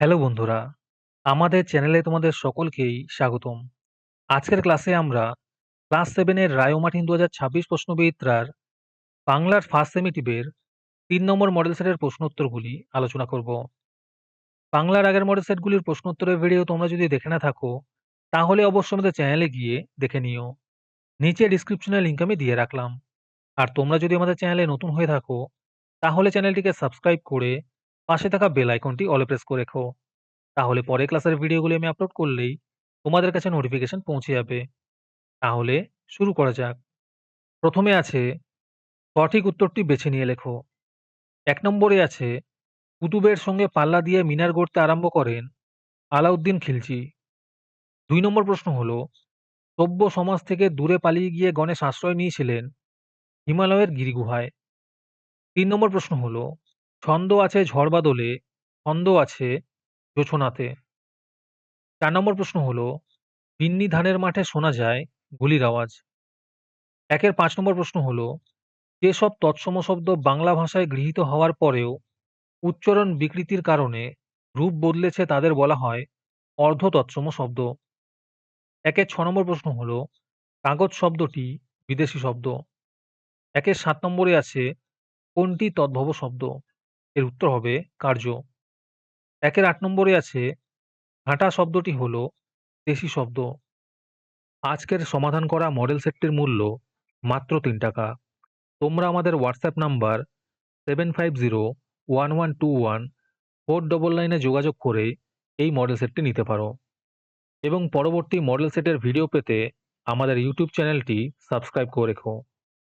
Hello বন্ধুরা, আমাদের চ্যানেলে তোমাদের সকলকেই স্বাগতম। আজকের ক্লাসে আমরা ক্লাস 7 এর রায়োমার্টিন ২০২৬ প্রশ্নবিচিত্রার বাংলার ফার্স্ট সেমিটিভের ৩ নম্বর মডেল সেটের প্রশ্নোত্তরগুলি আলোচনা করব। বাংলার আগের মডেল সেটগুলির প্রশ্নোত্তরের ভিডিও তোমরা যদি দেখে না থাকো, তাহলে অবশ্যই আমাদের চ্যানেলে গিয়ে দেখে নিও। নিচে ডিসক্রিপশনে লিংক আমি দিয়ে রাখলাম। আর তোমরা যদি আমাদের চ্যানেলে নতুন হয়ে থাকো, তাহলে চ্যানেলটিকে সাবস্ক্রাইব করে পাশে থাকা বেল আইকনটি অলে প্রেস করে রেখো। তাহলে পরে ক্লাসের ভিডিওগুলি আমি আপলোড করলেই তোমাদের কাছে নোটিফিকেশন পৌঁছে যাবে। তাহলে শুরু করা যাক। প্রথমে আছে সঠিক উত্তরটি বেছে নিয়ে লেখো। ১ নম্বরে আছে কুতুবের সঙ্গে পাল্লা দিয়ে মিনার গড়তে আরম্ভ করেন আলাউদ্দিন খিলজি। ২ নম্বর প্রশ্ন হলো সভ্য সমাজ থেকে দূরে পালিয়ে গিয়ে গণেশ আশ্রয় নিয়েছিলেন হিমালয়ের গিরিগুহায়। ৩ নম্বর প্রশ্ন হলো ছন্দ আছে ঝড় বাদলে, ছন্দ আছে জোছনাতে। ৪ নম্বর প্রশ্ন হলো বিন্নি ধানের মাঠে শোনা যায় গুলির আওয়াজ। ১ এর ৫ নম্বর প্রশ্ন হলো যেসব তৎসম শব্দ বাংলা ভাষায় গৃহীত হওয়ার পরেও উচ্চারণ বিকৃতির কারণে রূপ বদলেছে তাদের বলা হয় অর্ধ তৎসম শব্দ। ১ এর ৬ নম্বর প্রশ্ন হলো কাগজ শব্দটি বিদেশি শব্দ। ১ এর ৭ নম্বরে আছে কোনটি তদ্ভব শব্দ? এর উত্তর হবে কার্য। ১ এর ৮ নম্বরে আছে ঘাঁটা শব্দটি হলো দেশি শব্দ। আজকের সমাধান করা মডেল সেটটির মূল্য মাত্র ৩ টাকা। তোমরা আমাদের হোয়াটসঅ্যাপ নাম্বার 7501121499 এ যোগাযোগ করে এই মডেল সেটটি নিতে পারো এবং পরবর্তী মডেল সেটের ভিডিও পেতে আমাদের ইউটিউব চ্যানেলটি সাবস্ক্রাইব করে রেখো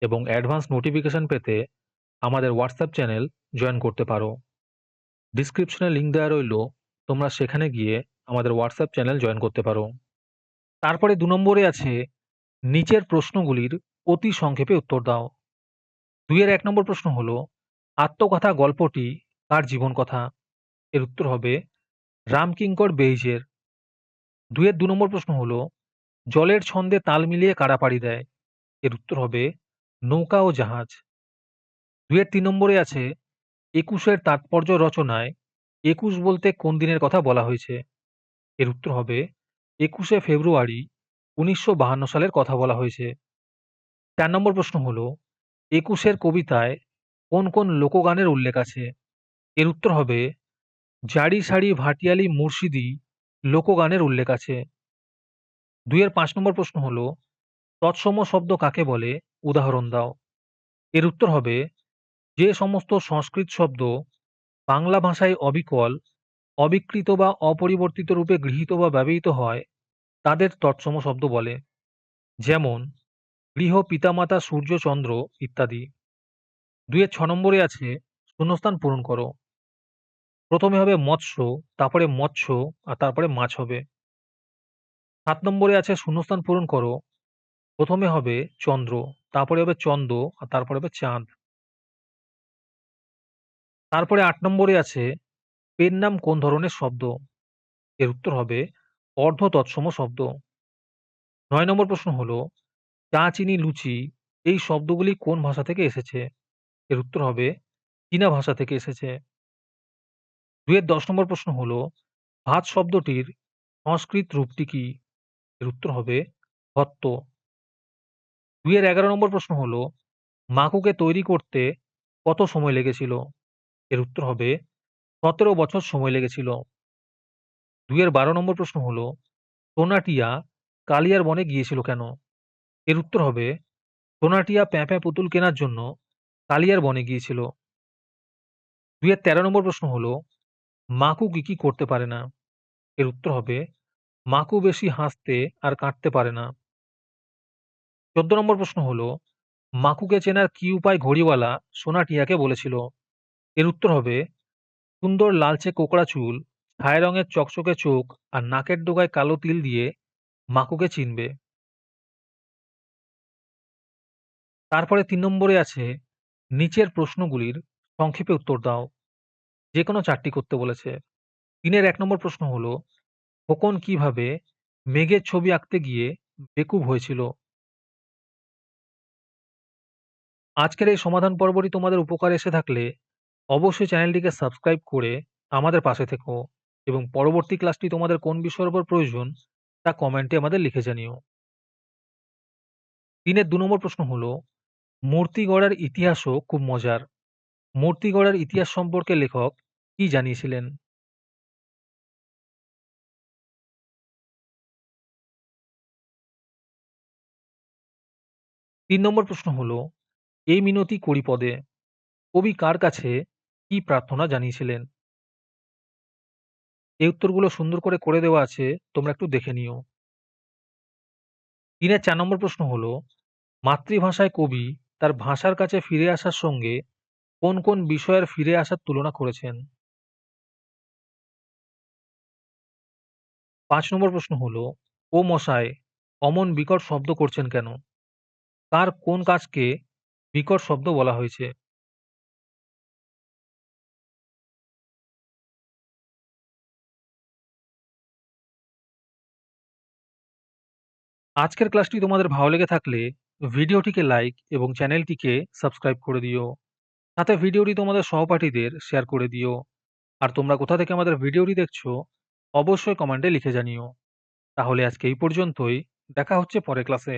এবং অ্যাডভান্স নোটিফিকেশন পেতে আমাদের হোয়াটসঅ্যাপ চ্যানেল জয়েন করতে পারো। ডিসক্রিপশনে লিংক দেওয়া রইল, তোমরা সেখানে গিয়ে আমাদের হোয়াটসঅ্যাপ চ্যানেল জয়েন করতে পারো। তারপরে ২ নম্বরে আছে নিচের প্রশ্নগুলির অতি সংক্ষেপে উত্তর দাও। ২ এর ১ নম্বর প্রশ্ন হলো আত্মকথা গল্পটি কার জীবন কথা? এর উত্তর হবে রামকিঙ্কর বেইজের। ২ এর ২ নম্বর প্রশ্ন হলো জলের ছন্দে তাল মিলিয়ে কারা পাড়ি দেয়? এর উত্তর হবে নৌকা ও জাহাজ। ২ এর ৩ নম্বরে আছে ২১-এর তাৎপর্য রচনায় ২১ বলতে কোন দিনের কথা বলা হয়েছে? এর উত্তর হবে ২১শে ফেব্রুয়ারি ১৯৫২ সালের কথা বলা হয়েছে। ৪ নম্বর প্রশ্ন হলো ২১-এর কবিতায় কোন কোন লোকগানের উল্লেখ আছে? এর উত্তর হবে জারি সারি ভাটিয়ালি মুর্শিদি লোকগানের উল্লেখ আছে। ২ এর ৫ নম্বর প্রশ্ন হলো তৎসম শব্দ কাকে বলে? উদাহরণ দাও। এর উত্তর হবে যে সমস্ত সংস্কৃত শব্দ বাংলা ভাষায় অবিকল, অবিকৃত বা অপরিবর্তিত রূপে গৃহীত বা ব্যবহৃত হয় তাদের তৎসম শব্দ বলে। যেমন গৃহ, পিতামাতা, সূর্য, চন্দ্র ইত্যাদি। ২ এর ৬ নম্বরে আছে শূন্যস্থান পূরণ করো। প্রথমে হবে মৎস্য, তারপরে মৎস্য আর তারপরে মাছ হবে। ৭ নম্বরে আছে শূন্যস্থান পূরণ করো। প্রথমে হবে চন্দ্র, তারপরে হবে চন্দ আর তারপরে হবে চাঁদ। তারপরে ৮ নম্বরে আছে পেন নাম কোন ধরনের শব্দ? এর উত্তর হবে অর্ধ তৎসম শব্দ। ৯ নম্বর প্রশ্ন হলো চা, চিনি, লুচি এই শব্দগুলি কোন ভাষা থেকে এসেছে? এর উত্তর হবে চীনা ভাষা থেকে এসেছে। ২ এর ১০ নম্বর প্রশ্ন হলো ভাত শব্দটির সংস্কৃত রূপটি কি? এর উত্তর হবে ভত্ত। ২ এর ১১ নম্বর প্রশ্ন হলো মাকুকে তৈরি করতে কত সময় লেগেছিল? এর উত্তর হবে ১৭ বছর সময় লেগেছিল। ২ এর ১২ নম্বর প্রশ্ন হলো সোনাটিয়া কালিয়ার বনে গিয়েছিল কেন? এর উত্তর হবে সোনাটিয়া প্যাঁ পুতুল কেনার জন্য কালিয়ার বনে গিয়েছিল। ২ এর ১৩ নম্বর প্রশ্ন হলো মাকু কি কি করতে পারে না? এর উত্তর হবে মাকু বেশি হাসতে আর কাঁদতে পারে না। ১৪ নম্বর প্রশ্ন হলো মাকুকে চেনার কি উপায় ঘড়িওয়ালা সোনাটিয়াকে বলেছিল? এর উত্তর হবে সুন্দর লালচে কোকড়া চুল, ছাই রঙের চকচকে চোখ আর নাকের ডগায় কালো তিল দিয়ে মাকুকে চিনবে। তারপরে ৩ নম্বরে আছে নিচের প্রশ্নগুলির সংক্ষেপে উত্তর দাও। যেকোনো ৪ টি করতে বলেছে। ৩ এর ১ নম্বর প্রশ্ন হলো খোকন কিভাবে মেঘের ছবি আঁকতে গিয়ে বেকুব হয়েছিল? আজকের এই সমাধান পর্বটি তোমাদের উপকারে এসে থাকলে অবশ্যই চ্যানেলটিকে সাবস্ক্রাইব করে আমাদের পাশে থেকো। এবং পরবর্তী ক্লাসটি তোমাদের কোন বিষয়ের উপর প্রয়োজন তা কমেন্টে আমাদের লিখে জানিও। ৩-এর ২ নম্বর প্রশ্ন হলো, মূর্তি গড়ার ইতিহাসও খুব মজার। মূর্তি গড়ার ইতিহাস সম্পর্কে লেখক কি জানিয়েছিলেন? ৩ নম্বর প্রশ্ন হলো, এই মিনতি করি পদে কবি কার কাছে কি প্রার্থনা জানিয়েছিলেন? এই উত্তরগুলো সুন্দর করে দেওয়া আছে, তোমরা একটু দেখে নিও। ৩-এর ৪ নম্বর প্রশ্ন হলো, মাতৃভাষায় কবি তার ভাষার কাছে ফিরে আসার সঙ্গে কোন বিষয়ের ফিরে আসার তুলনা করেছেন? ৫ নম্বর প্রশ্ন হলো, ও মশায় অমন বিকট শব্দ করছেন কেন? তার কোন কাজকে বিকট শব্দ বলা হয়েছে? আজকের ক্লাসটি তোমাদের ভালো লেগে থাকলে ভিডিওটিকে লাইক এবং চ্যানেলটিকে সাবস্ক্রাইব করে দিও। সাথে ভিডিওটি তোমাদের সহপাঠীদের শেয়ার করে দিও। আর তোমরা কোথা থেকে আমাদের ভিডিওটি দেখছো অবশ্যই কমেন্টে লিখে জানিও। তাহলে আজকে এই পর্যন্তই। দেখা হচ্ছে পরের ক্লাসে।